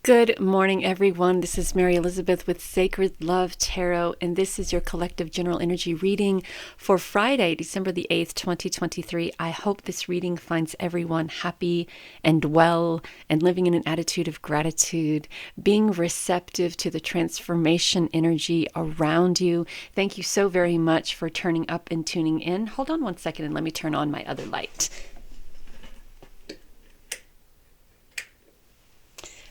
Good morning, everyone. This is Mary Elizabeth with Sacred Love Tarot, and this is your collective general energy reading for Friday, December the 8th, 2023. I hope this reading finds everyone happy and well and living in an attitude of gratitude, being receptive to the transformation energy around you. Thank you so very much for turning up and tuning in. Hold on one second and let me turn on my other light.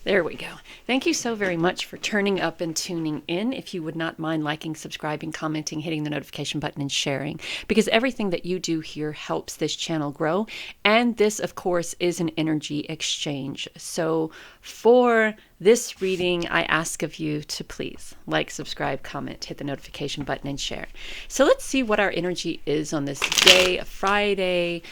There we go. Thank you so very much for turning up and tuning in. If you would not mind liking, subscribing, commenting, hitting the notification button, and sharing, because everything that you do here helps this channel grow. And this, of course, is an energy exchange. So for this reading, I ask of you to please like, subscribe, comment, hit the notification button, and share. So let's see what our energy is on this day, Friday,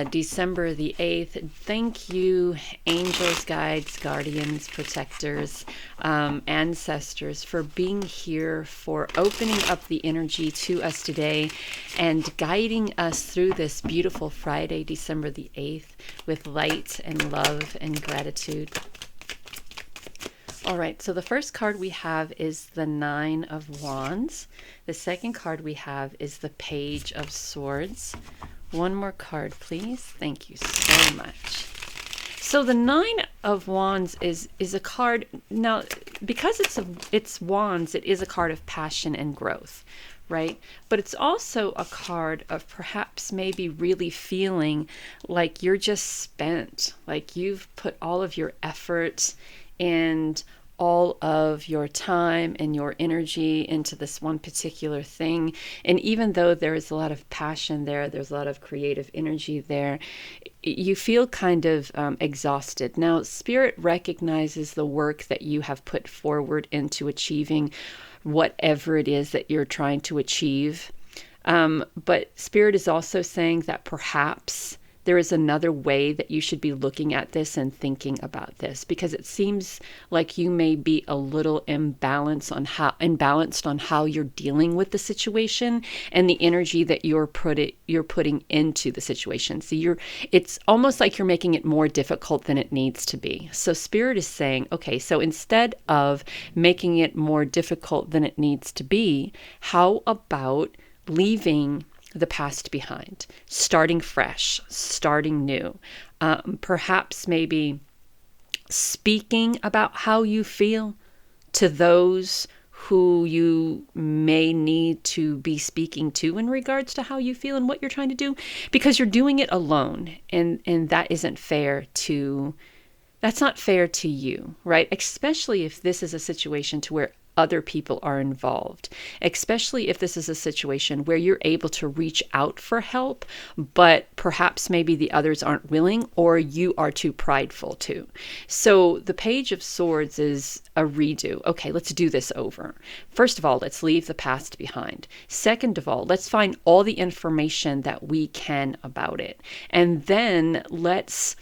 December the 8th. Thank you, angels, guides, guardians, protectors, ancestors, for being here, for opening up the energy to us today and guiding us through this beautiful Friday, December the 8th, with light and love and gratitude. All right, so the first card we have is the Nine of Wands. The second card we have is the Page of Swords. One more card, please. Thank you so much. So the Nine of Wands is a card, now because it's wands, it is a card of passion and growth, right? But it's also a card of perhaps maybe really feeling like you're just spent, like you've put all of your effort and all of your time and your energy into this one particular thing. And even though there is a lot of passion there, there's a lot of creative energy there, you feel kind of exhausted. Now, Spirit recognizes the work that you have put forward into achieving whatever it is that you're trying to achieve. But Spirit is also saying that perhaps there is another way that you should be looking at this and thinking about this, because it seems like you may be a little imbalanced on how you're dealing with the situation and the energy that you're putting into the situation. So it's almost like you're making it more difficult than it needs to be. So Spirit is saying, okay, so instead of making it more difficult than it needs to be, how about leaving the past behind, starting fresh, starting new, perhaps maybe speaking about how you feel to those who you may need to be speaking to in regards to how you feel and what you're trying to do, because you're doing it alone, and that isn't fair to, that's not fair to you, right? Especially if this is a situation to where other people are involved, especially if this is a situation where you're able to reach out for help, but perhaps maybe the others aren't willing, or you are too prideful to. So the Page of Swords is a redo. Okay, let's do this over. First of all, let's leave the past behind. Second of all, let's find all the information that we can about it. And then let's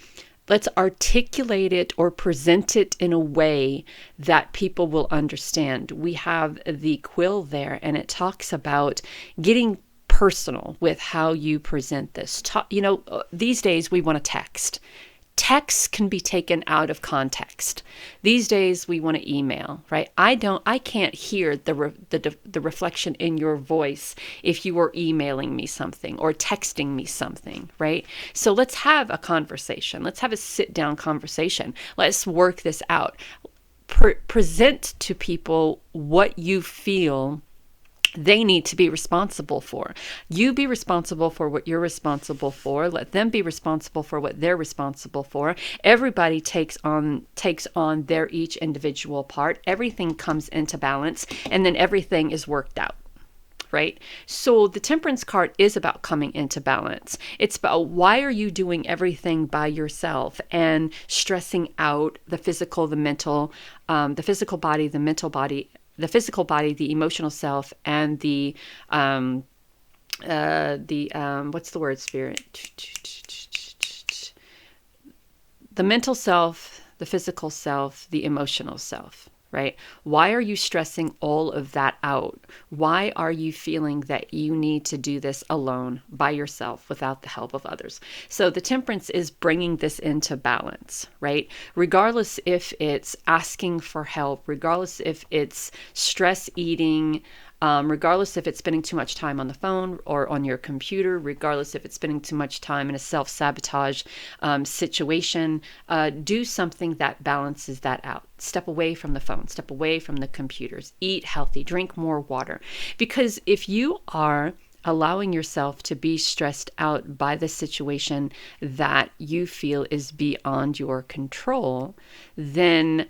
articulate it or present it in a way that people will understand. We have the quill there, and it talks about getting personal with how you present this. These days we want to text. Text can be taken out of context. These days we want to email, right? I can't hear the reflection in your voice if you were emailing me something or texting me something, right? So let's have a conversation. Let's have a sit down conversation. Let's work this out. Present to people what you feel they need to be responsible for. You be responsible for what you're responsible for. Let them be responsible for what they're responsible for. Everybody takes on their each individual part. Everything comes into balance, and then everything is worked out, right? So the Temperance card is about coming into balance. It's about, why are you doing everything by yourself and stressing out the physical, the mental, the physical body, the mental body, the physical body, the emotional self, and the what's the word, Spirit? The mental self, the physical self, the emotional self, right? Why are you stressing all of that out? Why are you feeling that you need to do this alone by yourself without the help of others? So the temperance is bringing this into balance, right? Regardless if it's asking for help, regardless if it's stress eating, regardless if it's spending too much time on the phone or on your computer, regardless if it's spending too much time in a self-sabotage situation, do something that balances that out. Step away from the phone, step away from the computers, eat healthy, drink more water. Because if you are allowing yourself to be stressed out by the situation that you feel is beyond your control, then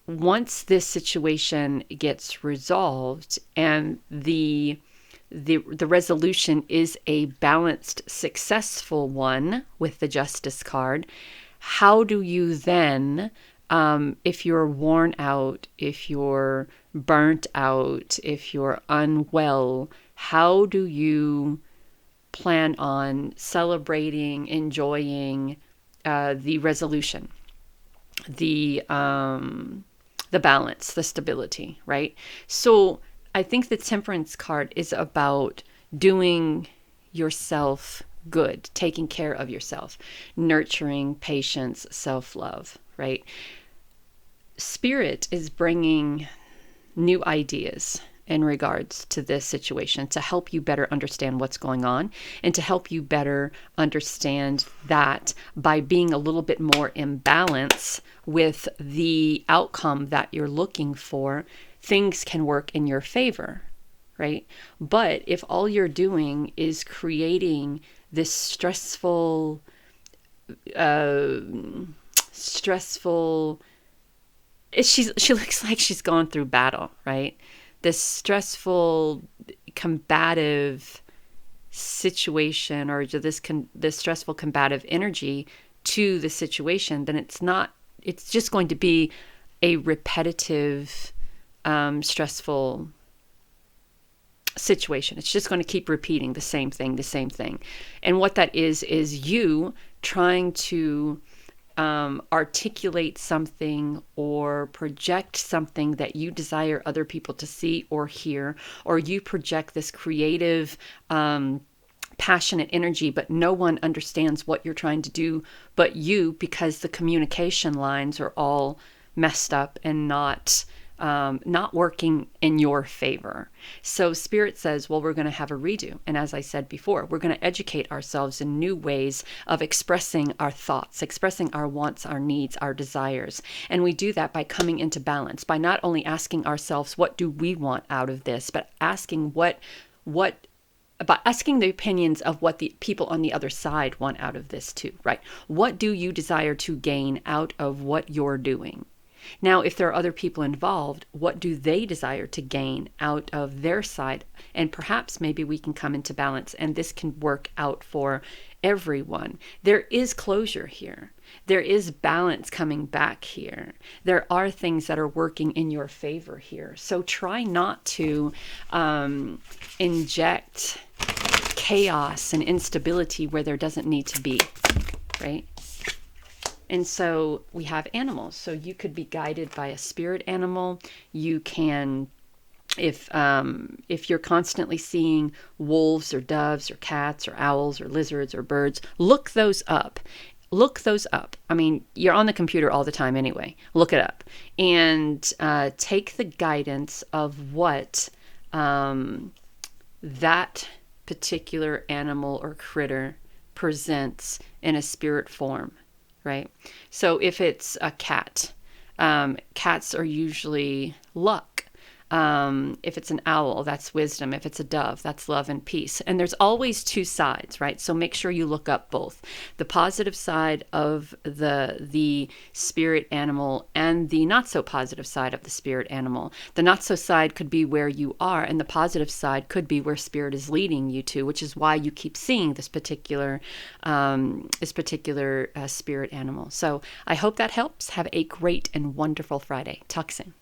once this situation gets resolved and the resolution is a balanced, successful one with the Justice card, how do you then, if you're worn out, if you're burnt out, if you're unwell, how do you plan on celebrating, enjoying the resolution, the balance, the stability, right? So I think the Temperance card is about doing yourself good, taking care of yourself, nurturing patience, self-love, right? Spirit is bringing new ideas in regards to this situation to help you better understand what's going on and to help you better understand that by being a little bit more in balance with the outcome that you're looking for, things can work in your favor, right? But if all you're doing is creating this stressful, she looks like she's gone through battle, right? This stressful, combative situation, or this stressful, combative energy to the situation, then it's just going to be a repetitive, stressful situation. It's just going to keep repeating the same thing. And what that is you trying to articulate something or project something that you desire other people to see or hear, or you project this creative, passionate energy, but no one understands what you're trying to do but you, because the communication lines are all messed up and not working in your favor. So Spirit says, well, we're going to have a redo. And as I said before, we're going to educate ourselves in new ways of expressing our thoughts, expressing our wants, our needs, our desires. And we do that by coming into balance, by not only asking ourselves, what do we want out of this, but asking about asking the opinions of what the people on the other side want out of this too, right? What do you desire to gain out of what you're doing? Now, if there are other people involved, what do they desire to gain out of their side? And perhaps maybe we can come into balance and this can work out for everyone. There is closure here. There is balance coming back here. There are things that are working in your favor here. So try not to inject chaos and instability where there doesn't need to be, right? And so we have animals. So you could be guided by a spirit animal. You can, if you're constantly seeing wolves or doves or cats or owls or lizards or birds, look those up. Look those up. I mean, you're on the computer all the time anyway. Look it up. And take the guidance of what that particular animal or critter presents in a spirit form. Right? So if it's a cat, cats are usually luck. If it's an owl, that's wisdom. If it's a dove, that's love and peace. And there's always two sides, right? So make sure you look up both. The positive side of the spirit animal and the not so positive side of the spirit animal. The not so side could be where you are, and the positive side could be where spirit is leading you to, which is why you keep seeing this particular spirit animal. So I hope that helps. Have a great and wonderful Friday. Talk soon.